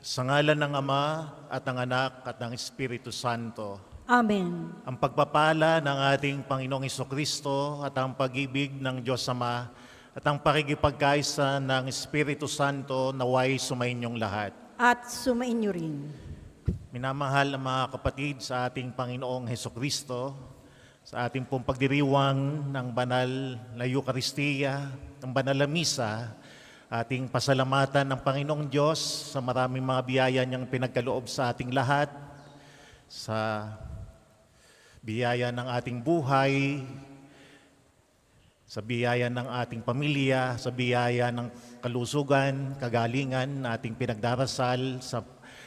Sa ngalan ng Ama at ng Anak at ng Espiritu Santo. Amen. Ang pagpapala ng ating Panginoong Hesukristo at ang pag-ibig ng Diyos Ama at ang pakikipagkaisa ng Espiritu Santo naway sumainyong lahat. At sumainyo rin. Minamahal ang mga kapatid sa ating Panginoong Hesukristo, sa ating pong pagdiriwang ng banal na Eukaristiya, ng banal na misa, ating pasalamatan ng Panginoong Diyos sa maraming mga biyaya niyang pinagkaloob sa ating lahat, sa biyaya ng ating buhay, sa biyaya ng ating pamilya, sa biyaya ng kalusugan, kagalingan na ating pinagdarasal,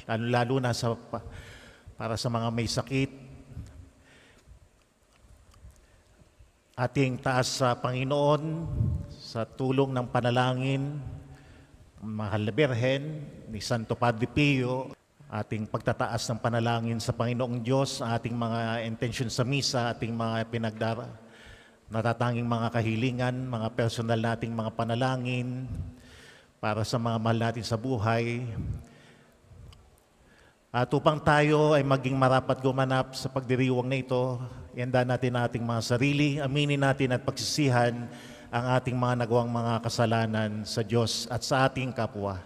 lalo na para sa mga may sakit. Ating taas sa Panginoon sa tulong ng panalangin, Mahal na Birhen, ni Santo Padre Pio, ating pagtataas ng panalangin sa Panginoong Diyos, ating mga intensyon sa misa, ating mga natatanging mga kahilingan, mga personal nating mga panalangin para sa mga mahal natin sa buhay. At upang tayo ay maging marapat gumanap sa pagdiriwang na ito, ihanda natin ating mga sarili, aminin natin at pagsisihan ang ating mga nagawang mga kasalanan sa Diyos at sa ating kapwa.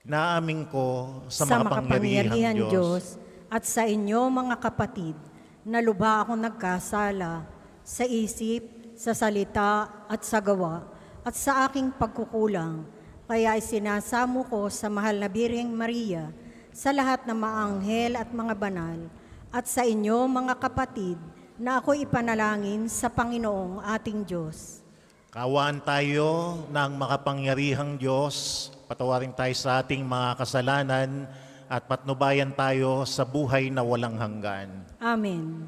Naamin ko sa makapangyarihang Diyos at sa inyo mga kapatid, na lubha akong nagkasala sa isip, sa salita at sa gawa at sa aking pagkukulang. Kaya isinasamo ko sa Mahal na Birheng Maria, sa lahat ng mga anghel at mga banal, at sa inyo mga kapatid, na ako ipanalangin sa Panginoong ating Diyos. Kaawaan tayo ng makapangyarihang Diyos, patawarin tayo sa ating mga kasalanan at patnubayan tayo sa buhay na walang hanggan. Amen.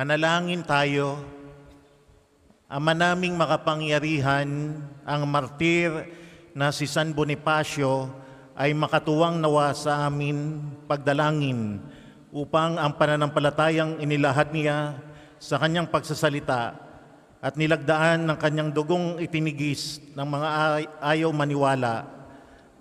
Manalangin tayo. Ama naming makapangyarihan, ang martir na si San Bonifacio ay makatuwang nawa sa amin pagdalangin upang ang pananampalatayang inilahad niya sa kanyang pagsasalita at nilagdaan ng kanyang dugong itinigis ng mga ayaw maniwala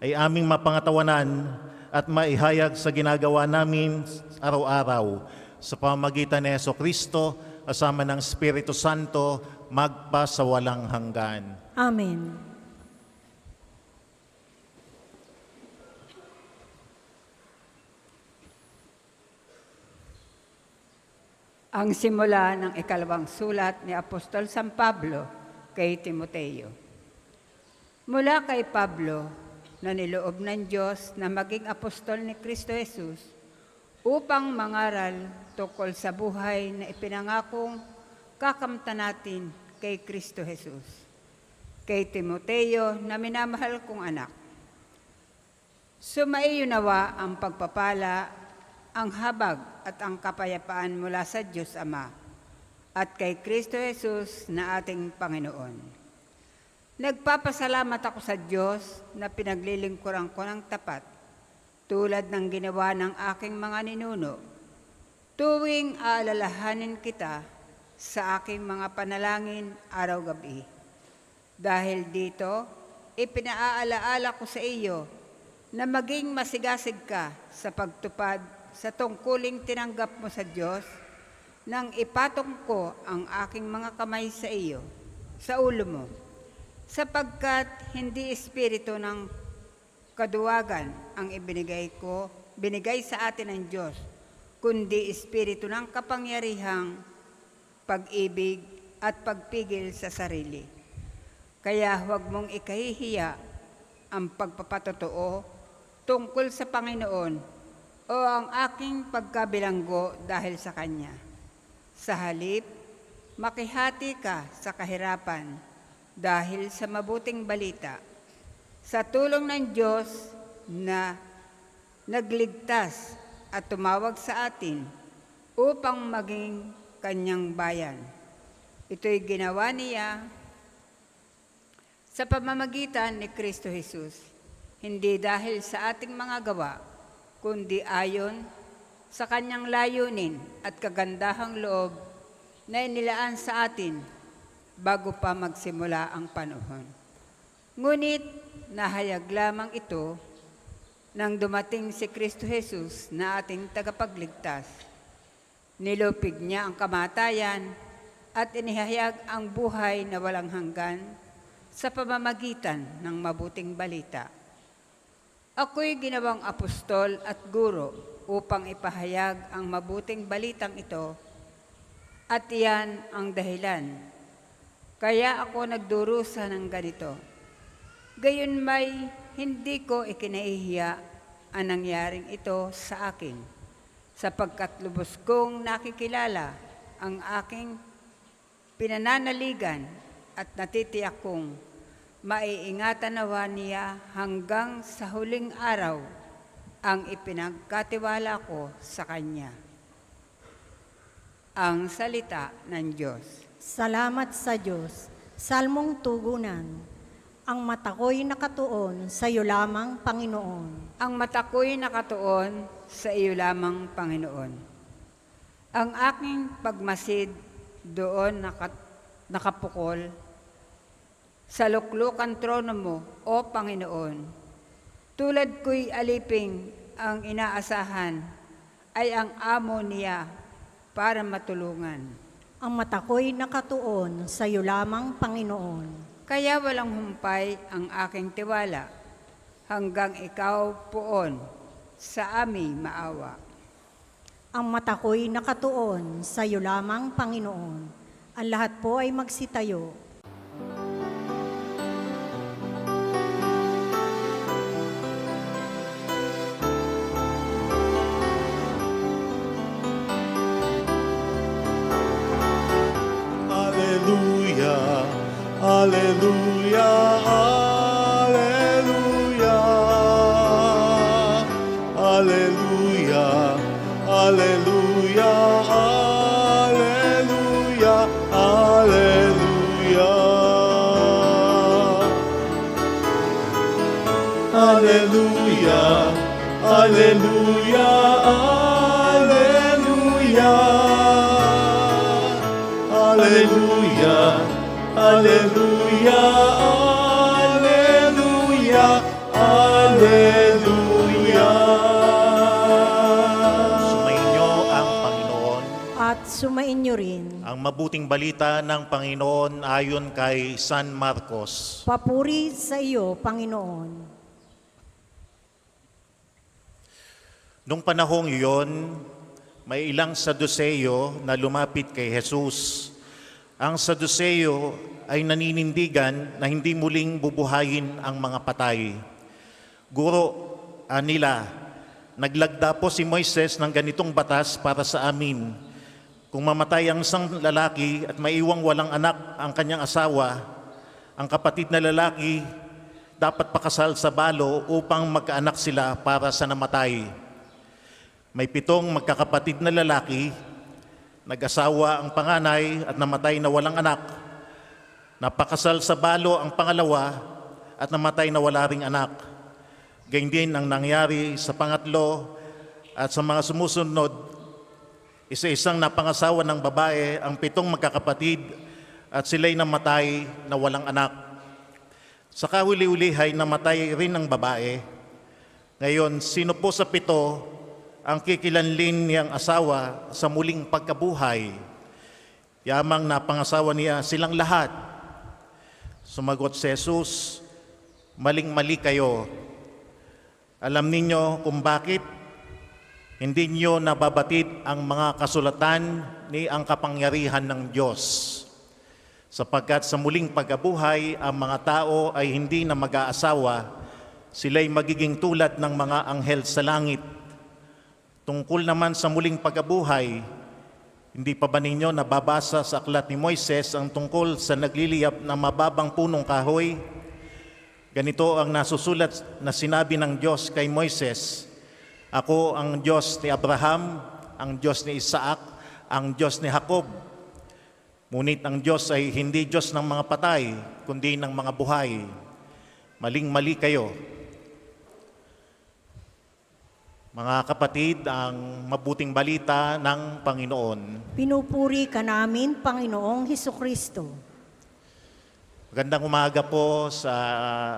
ay aming mapangatawanan at maihayag sa ginagawa namin araw-araw sa pamamagitan ni Hesukristo, kasama ng Espiritu Santo, magpa sa walang hanggan. Amen. Ang simula ng ikalawang sulat ni Apostol San Pablo kay Timoteo. Mula kay Pablo, na niloob ng Diyos na maging apostol ni Kristo Jesus, upang mangaral tungkol sa buhay na ipinangakong kakamtan natin kay Kristo Jesus. Kay Timoteo na minamahal kong anak. Sumaiyo nawa ang pagpapala, ang habag at ang kapayapaan mula sa Diyos Ama at kay Kristo Jesus na ating Panginoon. Nagpapasalamat ako sa Diyos na pinaglilingkuran ko ng tapat, tulad ng ginawa ng aking mga ninuno, tuwing aalalahanin kita sa aking mga panalangin araw-gabi. Dahil dito, ipinaaalaala ko sa iyo na maging masigasig ka sa pagtupad sa tungkuling tinanggap mo sa Diyos nang ipatong ko ang aking mga kamay sa iyo, sa ulo mo, sapagkat hindi espiritu ng kaduwagan ang binigay sa atin ng Diyos, kundi espiritu ng kapangyarihang pag-ibig at pagpigil sa sarili. Kaya huwag mong ikahihiya ang pagpapatotoo tungkol sa Panginoon o ang aking pagkabilanggo dahil sa Kanya. Sa halip, makihati ka sa kahirapan dahil sa mabuting balita, sa tulong ng Diyos na nagligtas at tumawag sa atin upang maging Kanyang bayan. Ito'y ginawa niya sa pamamagitan ni Kristo Jesus, hindi dahil sa ating mga gawa, kundi ayon sa Kanyang layunin at kagandahang loob na inilaan sa atin bago pa magsimula ang panahon. Ngunit nahayag lamang ito nang dumating si Kristo Jesus na ating tagapagligtas. Nilupig niya ang kamatayan at inihayag ang buhay na walang hanggan sa pamamagitan ng mabuting balita. Ako'y ginawang apostol at guro upang ipahayag ang mabuting balitang ito, at iyan ang dahilan kaya ako nagdurusa ng ganito. Gayon may hindi ko ikinahihiya ang nangyaring ito sa akin, sapagkat lubos kong nakikilala ang aking pinananaligan at natitiyak kong maiingatan nawa niya hanggang sa huling araw ang ipinagkatiwala ko sa Kanya. Ang salita ng Diyos. Salamat sa Diyos. Salmong tugunan. Ang mata ko'y nakatuon sa iyo lamang, Panginoon. Ang mata ko'y nakatuon sa iyo lamang, Panginoon. Ang aking pagmasid doon nakapukol sa luklukan trono mo, O Panginoon. Tulad ko'y aliping ang inaasahan ay ang amo niya para matulungan. Ang mata ko'y nakatuon sa iyo lamang, Panginoon. Kaya walang humpay ang aking tiwala hanggang ikaw poon sa aming maawa. Ang mata ko'y nakatuon sa iyo lamang, Panginoon. Ang lahat po ay magsitayo. Alleluia, alleluia, alleluia, alleluia, alleluia, alleluia. Alleluia, alleluia, alleluia, alleluia. Alleluia, alleluia, alleluia. Sumainyo ang Panginoon. At sumainyo rin. Ang mabuting balita ng Panginoon ayon kay San Marcos. Papuri sa iyo, Panginoon. Nung panahong iyon, may ilang Saduceo na lumapit kay Jesus. Ang Saduceo ay naninindigan na hindi muling bubuhayin ang mga patay. Guro, nila, naglagda po si Moises ng ganitong batas para sa amin. Kung mamatay ang isang lalaki at maiwang walang anak ang kanyang asawa, ang kapatid na lalaki dapat pakasal sa balo upang magkaanak sila para sa namatay. May 7 magkakapatid na lalaki, nag-asawa ang panganay at namatay na walang anak. Napakasal sa balo ang pangalawa at namatay na wala ring anak. Gayun din ang nangyari sa pangatlo at sa mga sumusunod, isa-isang napangasawa ng babae ang 7 magkakapatid at sila'y namatay na walang anak. Sa kahuli-ulihay namatay rin ang babae. Ngayon, sino po sa 7 ang kikilanlin niyang asawa sa muling pagkabuhay? Yamang napangasawa niya silang lahat. Sumagot si Jesus, maling-mali kayo. Alam ninyo kung bakit hindi niyo nababatid ang mga kasulatan ni ang kapangyarihan ng Diyos. Sapagkat sa muling pagkabuhay, ang mga tao ay hindi na mag-aasawa, sila'y magiging tulad ng mga anghel sa langit. Tungkol naman sa muling pagkabuhay, hindi pa ba ninyo nababasa sa aklat ni Moises ang tungkol sa nagliliyab na mababang punong kahoy? Ganito ang nasusulat na sinabi ng Diyos kay Moises, ako ang Diyos ni Abraham, ang Diyos ni Isaac, ang Diyos ni Jacob. Ngunit ang Diyos ay hindi Diyos ng mga patay, kundi ng mga buhay. Maling-mali kayo. Mga kapatid, ang mabuting balita ng Panginoon. Pinupuri ka namin, Panginoong Hesukristo. Magandang umaga po sa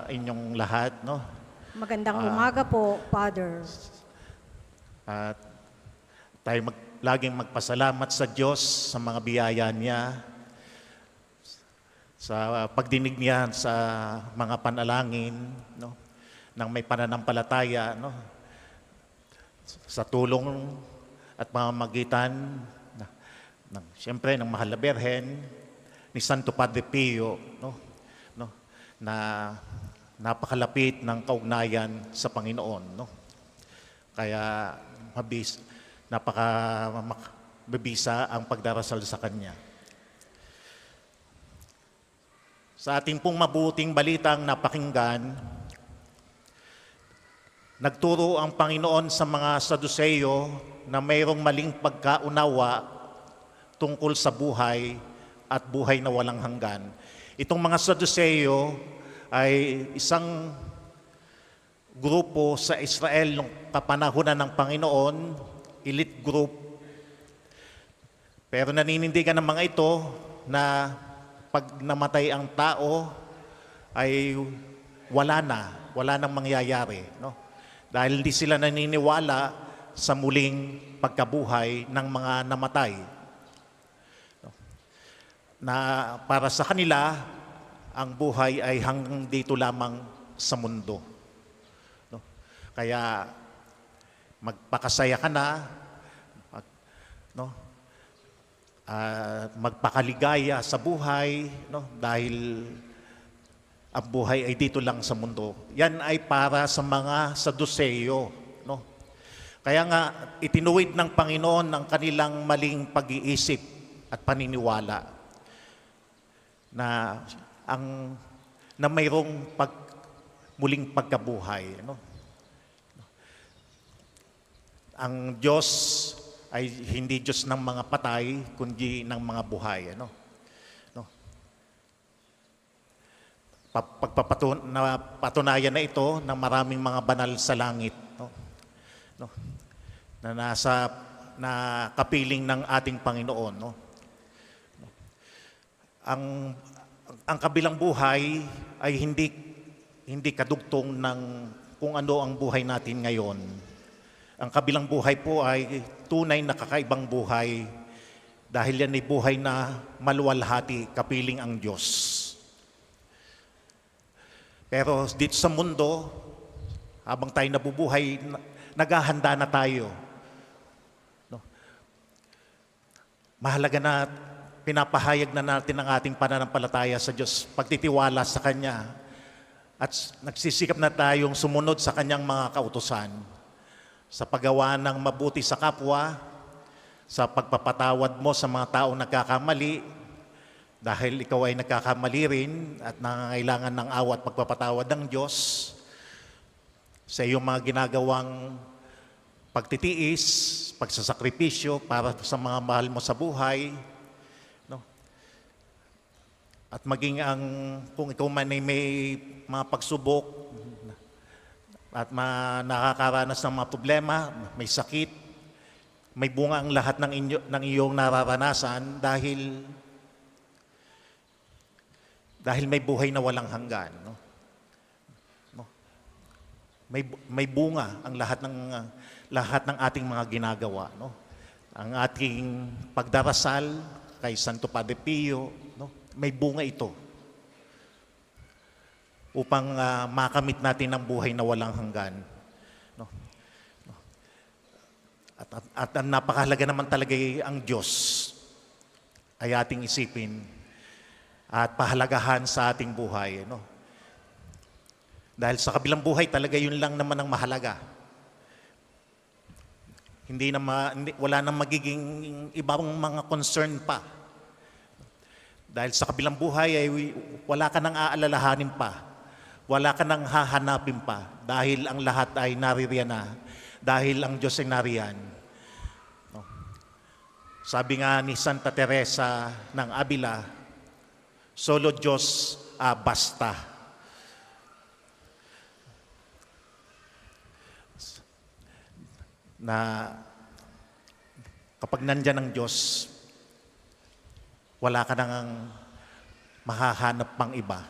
inyong lahat, no? Magandang umaga po, Father. At tayo laging magpasalamat sa Diyos sa mga biyaya niya, sa pagdinig niya sa mga panalangin, no? Nang may pananampalataya, no? Sa tulong at pamamagitan siyempre ng Mahal na Birhen, ni Santo Padre Pio, no? Na napakalapit ng kaugnayan sa Panginoon, no? Kaya mabisa ang pagdarasal sa Kanya. Sa ating pong mabuting balitang napakinggan, nagturo ang Panginoon sa mga Saduceo na mayroong maling pagkaunawa tungkol sa buhay at buhay na walang hanggan. Itong mga Saduceo ay isang grupo sa Israel nung kapanahunan ng Panginoon, elite group. Pero naninindigan ng mga ito na pag namatay ang tao ay wala nang mangyayari, no? Dahil hindi sila naniniwala sa muling pagkabuhay ng mga namatay. Na para sa kanila, ang buhay ay hanggang dito lamang sa mundo. No? Kaya magpakasaya ka na, magpakaligaya sa buhay, no? Dahil ang buhay ay dito lang sa mundo. Yan ay para sa mga Saduceo, no? Kaya nga itinuwid ng Panginoon ang kanilang maling pag-iisip at paniniwala na mayroong muling pagkabuhay, no? Ang Diyos ay hindi Diyos ng mga patay, kundi ng mga buhay, no? Patunayan na ito ng maraming mga banal sa langit, no? Na kapiling ng ating Panginoon, no? Ang kabilang buhay ay hindi kadugtong ng kung ano ang buhay natin ngayon. Ang kabilang buhay po ay tunay na kakaibang buhay dahil yan ay buhay na maluwalhati, kapiling ang Diyos. Pero dito sa mundo, habang tayo nabubuhay, naghahanda na tayo. No? Mahalaga na pinapahayag na natin ang ating pananampalataya sa Diyos, pagtitiwala sa Kanya, at nagsisikap na tayong sumunod sa Kanyang mga kautusan sa paggawa ng mabuti sa kapwa, sa pagpapatawad mo sa mga taong nagkakamali, dahil ikaw ay nagkakamali rin at nangangailangan ng awa at pagpapatawad ng Diyos, sa iyong mga ginagawang pagtitiis, pagsasakripisyo para sa mga mahal mo sa buhay, no? at maging kung ikaw man ay may mga pagsubok at nakakaranas ng mga problema, may sakit, may bunga ang lahat ng iyong nararanasan dahil may buhay na walang hanggan. No? No? May bunga ang lahat ng ating mga ginagawa. No? Ang ating pagdarasal kay Santo Padre Pio, no? May bunga ito upang makamit natin ang buhay na walang hanggan. No? No? At ang napakahalaga naman talaga ang Diyos ay ating isipin at pahalagahan sa ating buhay. No? Dahil sa kabilang buhay talaga yun lang naman ang mahalaga. Wala nang magiging ibang mga concern pa. Dahil sa kabilang buhay ay wala ka nang aalalahanin pa. Wala ka nang hahanapin pa dahil ang lahat ay naririyan na. Dahil ang Diyos ay nariyan. No? Sabi nga ni Santa Teresa ng Avila, solo Diyos basta. Na kapag nandyan ang Diyos, wala ka nang mahahanap pang iba.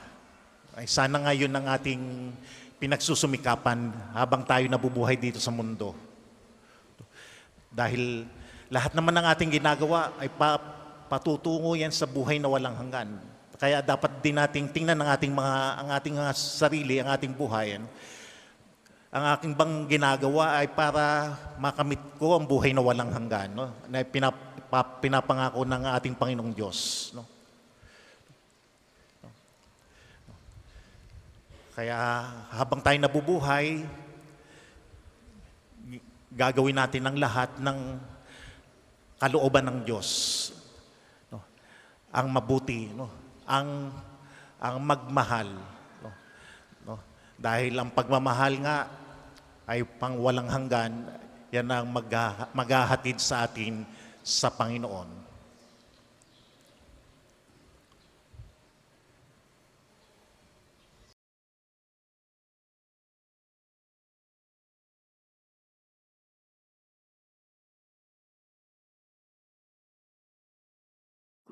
Ay sana ngayon ang ating pinagsusumikapan habang tayo nabubuhay dito sa mundo. Dahil lahat naman ng ating ginagawa ay patutungo yan sa buhay na walang hanggan. Kaya dapat din nating tingnan ang ating sarili, ang ating buhay. Ang aking bang ginagawa ay para makamit ko ang buhay na walang hanggan, no? Na pinapangako ng ating Panginoong Diyos, no? Kaya habang tayo nabubuhay, gagawin natin ang lahat ng kalooban ng Diyos, no? Ang mabuti, no? Ang magmahal, no? Dahil ang pagmamahal nga ay pang walang hanggan, yan ang maghahatid sa atin sa Panginoon.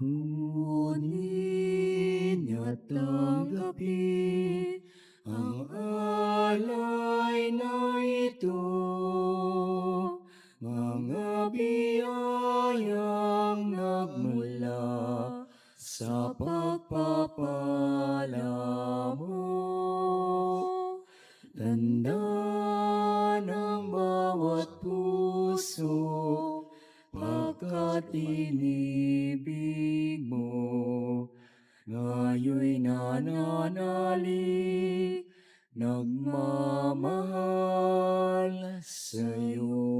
Kunin at tanggapin ang alay na ito, mga biyayang nagmula sa pagpapala mo. Tanda ng bawat puso, pagkat inibig mo, ngayoy nananalig, nagmamahal sa'yo.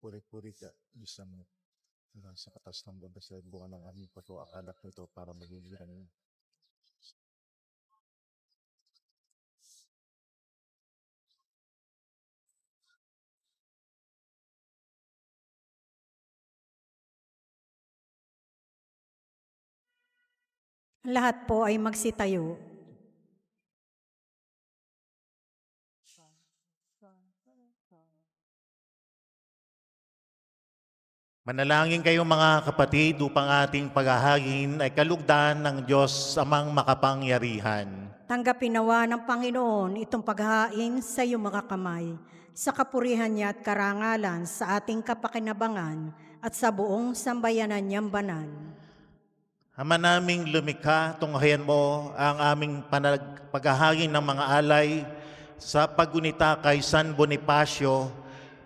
Puri-puri ka, Diyos naman. Sa katas ng banda sa bunga ng aming pagkakalak nito para maging ganun. Lahat po ay magsitayo. Manalangin kayo mga kapatid upang ating paghahagin ay kalugdan ng Diyos amang makapangyarihan. Tanggapin nawa ng Panginoon itong paghain sa iyong mga kamay, sa kapurihan niya at karangalan sa ating kapakinabangan at sa buong sambayanan niyang banal. Ama naming lumikha, tunghayan mo ang aming paghahagin ng mga alay sa paggunita kay San Bonifacio.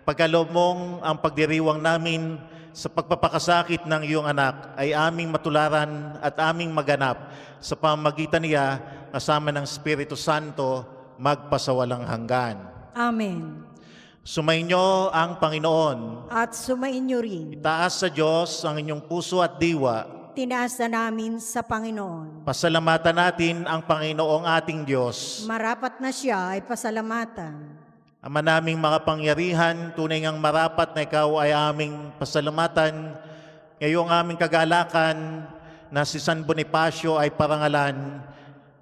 Pagkaloob mong ang pagdiriwang namin sa pagpapakasakit ng iyong anak ay aming matularan at aming maganap sa pamamagitan niya kasama ng Espiritu Santo magpasawalang hanggan. Amen. Sumainyo ang Panginoon. At sumainyo rin. Itaas sa Diyos ang inyong puso at diwa. tinaas na namin sa Panginoon. Pasalamatan natin ang Panginoong ating Diyos. Marapat na siya ay pasalamatan. Ama naming makapangyarihan, tunay ngang marapat na ikaw ay aming pasalamatan. Ngayong aming kagalakan na si San Bonifacio ay parangalan,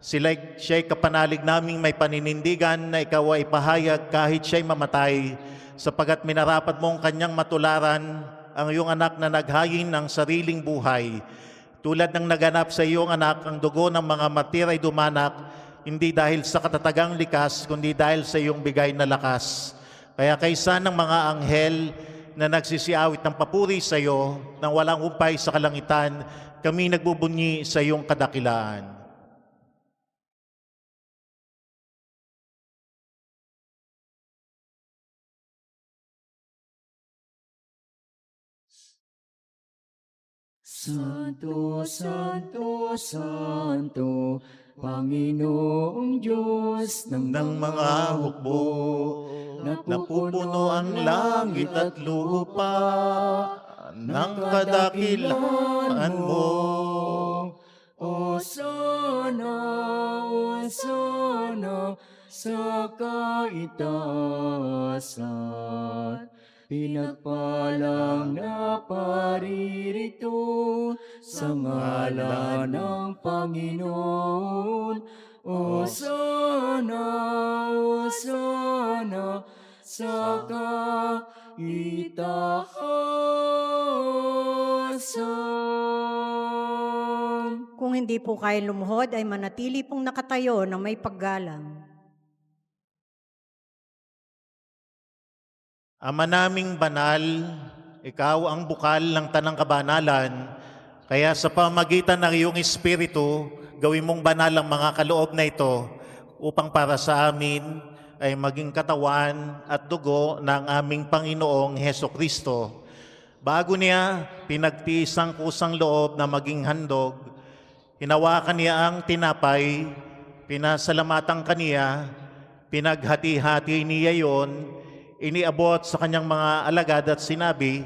siya'y kapanalig naming may paninindigan na ikaw ay pahayag kahit siya'y mamatay, sapagat minarapat mong kanyang matularan ang iyong anak na naghayin ng sariling buhay. Tulad ng naganap sa iyong anak, ang dugo ng mga martir ay dumanak, hindi dahil sa katatagang likas, kundi dahil sa iyong bigay na lakas. Kaya kaysa ng mga anghel na nagsisiawit ng papuri sa iyo, nang walang upay sa kalangitan, kami nagbubunyi sa iyong kadakilaan. Santo, Santo, Santo, Panginoong Diyos ng Ng mga hukbo, napupuno ang langit at lupa ng kadakilaan mo. O sana sa kaitaasan, pinagpalang na paririto sa ngalan ng Panginoon. O sana sa kaitaasan. Kung hindi po kayo lumuhod, ay manatili pong nakatayo ng may paggalang. Ama naming banal, ikaw ang bukal ng tanang kabanalan, kaya sa pamagitan ng iyong Espiritu, gawin mong banal ang mga kaloob na ito upang para sa amin ay maging katawan at dugo ng aming Panginoong Heso Kristo. Bago niya pinagtiis ang kusang loob na maging handog, hinawakan niya ang tinapay, pinasalamatan kaniya, pinaghati-hati niya yon, iniabot sa kanyang mga alagad at sinabi,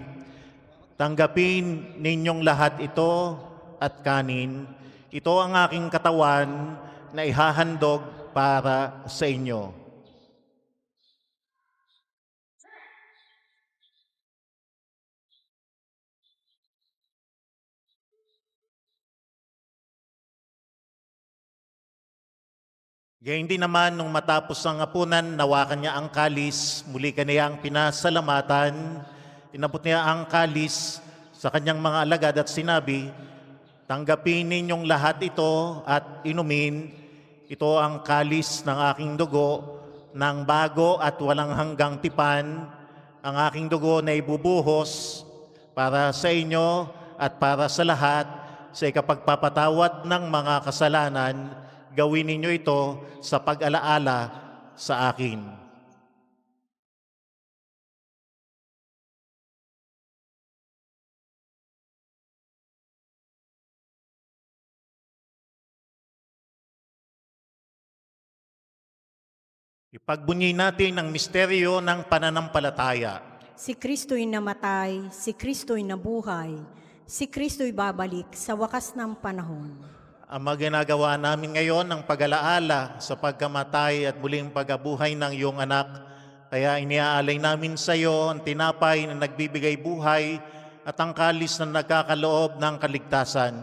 "Tanggapin ninyong lahat ito at kanin. Ito ang aking katawan na ihahandog para sa inyo." Gayun din naman, nung matapos ang hapunan, nawakan niya ang kalis, muli kaniya ang pinasalamatan, inabot niya ang kalis sa kanyang mga alagad at sinabi, "Tanggapin ninyong lahat ito at inumin, ito ang kalis ng aking dugo, ng bago at walang hanggang tipan, ang aking dugo na ibubuhos para sa inyo at para sa lahat sa ikapagpapatawad ng mga kasalanan. Gawin ninyo ito sa pag-alaala sa akin." Ipagbunyi natin ang misteryo ng pananampalataya. Si Kristo'y namatay, si Kristo'y nabuhay, si Kristo'y babalik sa wakas ng panahon. Ang mga ginagawa namin ngayon ang pag-alaala sa pagkamatay at muling pagkabuhay ng iyong anak. Kaya iniaalay namin sa iyo ang tinapay na nagbibigay buhay at ang kalis na nagkakaloob ng kaligtasan.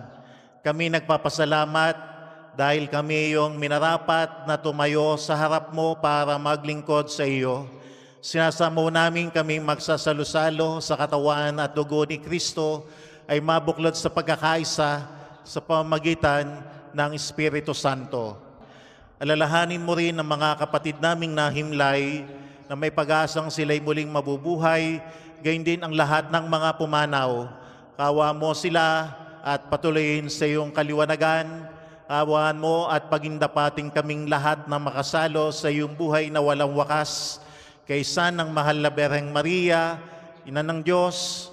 Kami nagpapasalamat dahil kami iyong minarapat na tumayo sa harap mo para maglingkod sa iyo. Sinasamo namin kaming magsasalo-salo sa katawan at dugo ni Kristo ay mabuklod sa pagkakaisa sa pamamagitan ng Espiritu Santo. Alalahanin mo rin ang mga kapatid naming nahimlay na may pag-asang sila'y muling mabubuhay, gayon din ang lahat ng mga pumanaw. Kawa mo sila at patuloyin sa iyong kaliwanagan. Kawaan mo at pagindapating kaming lahat na makasalo sa iyong buhay na walang wakas. Kaysa ng mahal na Berheng Maria, Ina ng Diyos,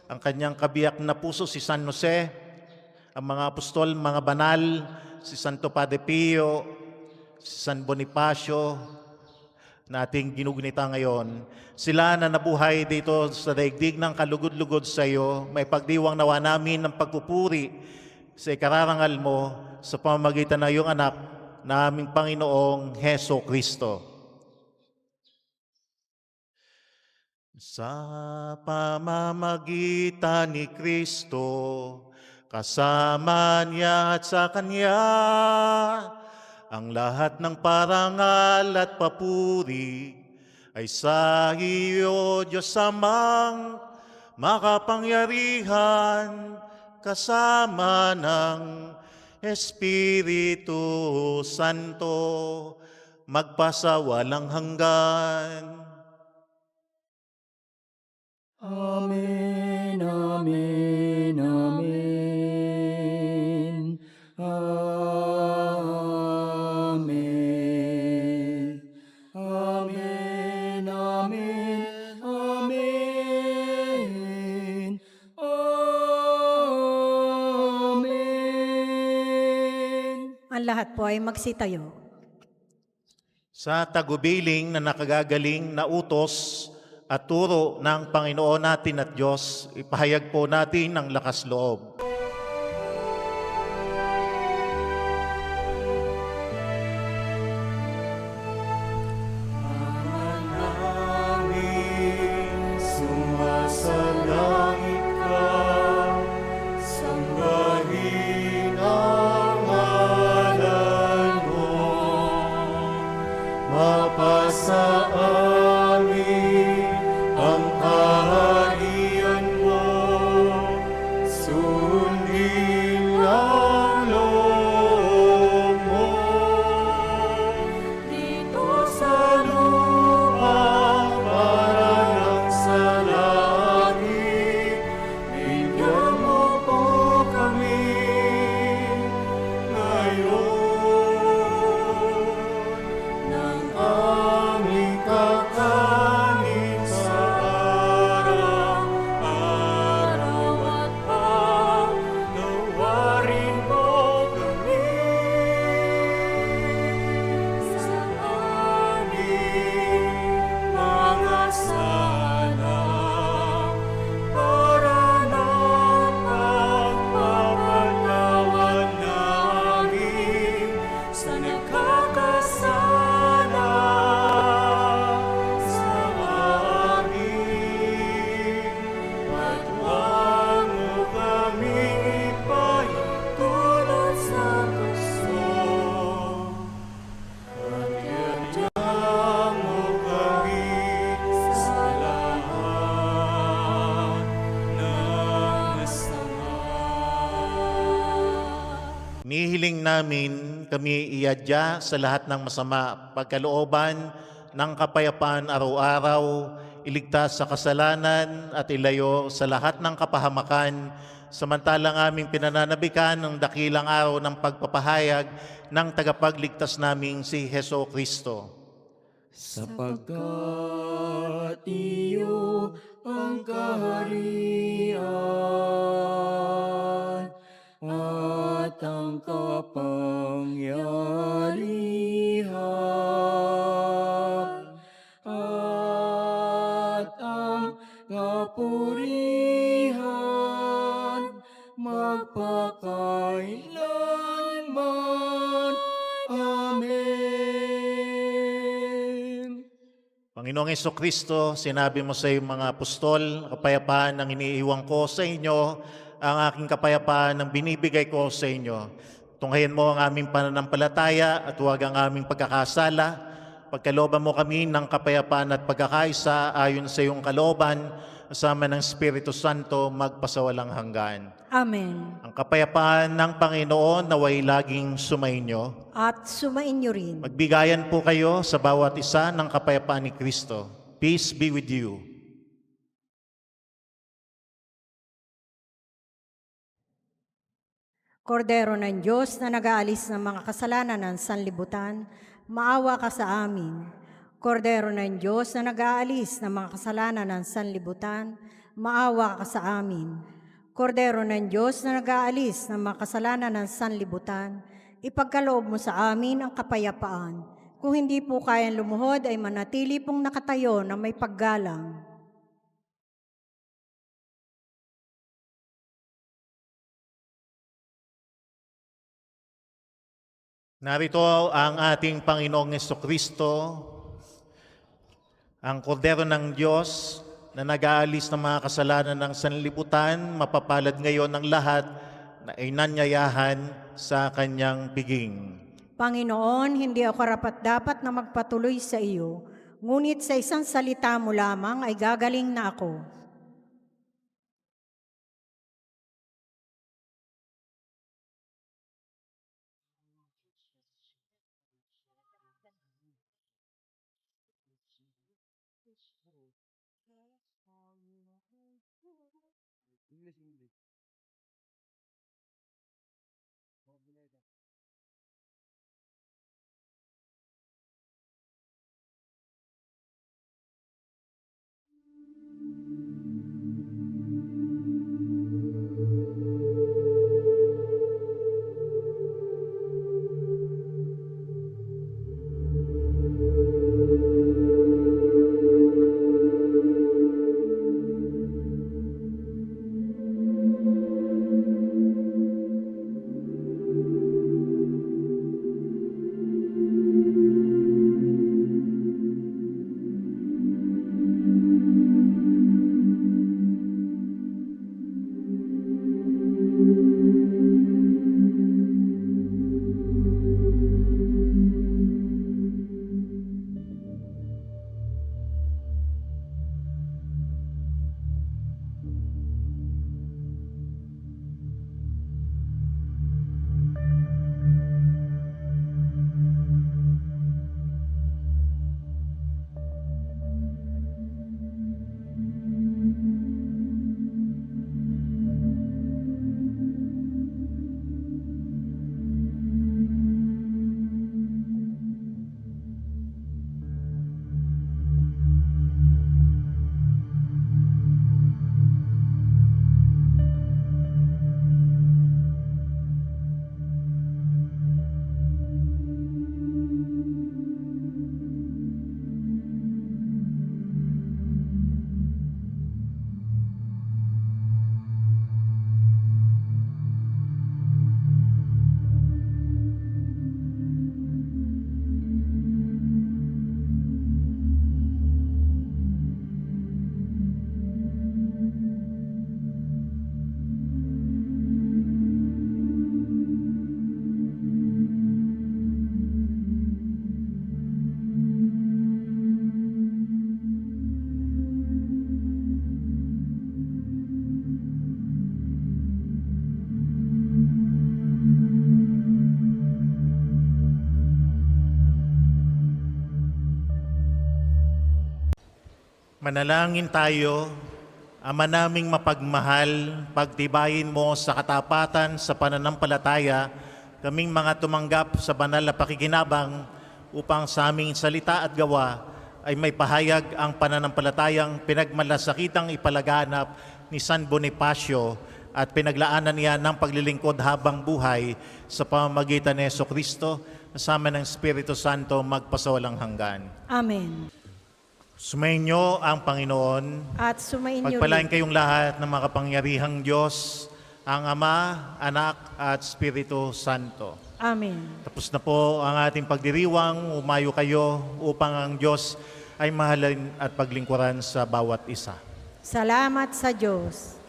ang kanyang kabiyak na puso si San Jose, ang mga apostol, mga banal, si Santo Padre Pio, si San Bonifacio, na ating ginugunita ngayon, sila na nabuhay dito sa daigdig ng kalugod-lugod sa iyo, may pagdiwang nawa namin ng pagpupuri sa ikararangal mo sa pamamagitan ng iyong anak na aming Panginoong Heso Kristo. Sa pamamagitan ni Kristo, kasama niya at sa Kanya, ang lahat ng parangal at papuri ay sa iyo, Diyos Amang makapangyarihan, kasama ng Espiritu Santo, magpasawalang hanggan. Amen, amen, amen. Amen. Amen, amen, amen. Amen. Ang lahat po ay magsitayo. Sa tagubiling na nakagagaling na utos at turo ng Panginoon natin at Diyos, ipahayag po natin ang lakas loob. Sumasalangit ka, sambahin ang ngalan mo, mapasa amin ang kaharian mo, sundin ang loob mo. Dito sa lupa para lang sa langit, bigyan mo po kami ngayon ng aming kakanin sa araw-araw at pagnawarin mo kami sa aming mga sala para napagpapanawan namin sa nagkakasala sa amin. At huwag mo kaming ipahintulot sa puso, at iadya mo kami sa lahat ng masama. Nihiling namin kami iadya sa lahat ng masama, pagkalooban ng kapayapaan araw-araw, iligtas sa kasalanan at ilayo sa lahat ng kapahamakan, samantalang aming pinananabikan ng dakilang araw ng pagpapahayag ng tagapagligtas naming si Heso Kristo. Sapagkat iyo ang kaharian at ang kapangyarihan at ang kapurihan magpakailanman. Amen. Panginoong Jesucristo, sinabi mo sa iyong mga apostol, kapayapaan ang iniiwan ko sa inyo, ang aking kapayapaan ang binibigay ko sa inyo. Tunghayan mo ang aming pananampalataya at huwag ang aming pagkakasala. Pagkalooban mo kami ng kapayapaan at pagkakaisa ayon sa iyong kalooban, kasama ng Espiritu Santo, magpasawalang hanggan. Amen. Ang kapayapaan ng Panginoon naway laging sumainyo. At sumainyo rin. Magbigayan po kayo sa bawat isa ng kapayapaan ni Kristo. Peace be with you. Kordero ng Diyos na nag-aalis ng mga kasalanan ng sanlibutan, maawa ka sa amin. Kordero ng Diyos na nag-aalis ng mga kasalanan ng sanlibutan, maawa ka sa amin. Kordero ng Diyos na nag-aalis ng mga kasalanan ng sanlibutan, ipagkaloob mo sa amin ang kapayapaan. Kung hindi po kayang lumuhod, ay manatili pong nakatayo na may paggalang. Narito ang ating Panginoong Jesucristo, ang kordero ng Diyos na nag-aalis ng mga kasalanan ng sanlibutan, mapapalad ngayon ng lahat na inanyayahan sa kanyang piging. Panginoon, hindi ako karapat-dapat na magpatuloy sa iyo, ngunit sa isang salita mo lamang ay gagaling na ako. Manalangin tayo, Ama naming mapagmahal, pagtibayin mo sa katapatan sa pananampalataya, kaming mga tumanggap sa banal na pakikinabang upang sa aming salita at gawa ay may pahayag ang pananampalatayang pinagmalasakitang ipalaganap ni San Bonifacio at pinaglaanan niya ng paglilingkod habang buhay sa pamamagitan ni Jesucristo kasama ng Espiritu Santo magpasawalang hanggan. Amen. Sumainyo ang Panginoon. At sumainyo Pagpalain rin. kayong lahat ng makapangyarihang Diyos, ang Ama, Anak at Espiritu Santo. Amen. Tapos na po ang ating pagdiriwang, umayo kayo upang ang Diyos ay mahalin at paglingkuran sa bawat isa. Salamat sa Diyos.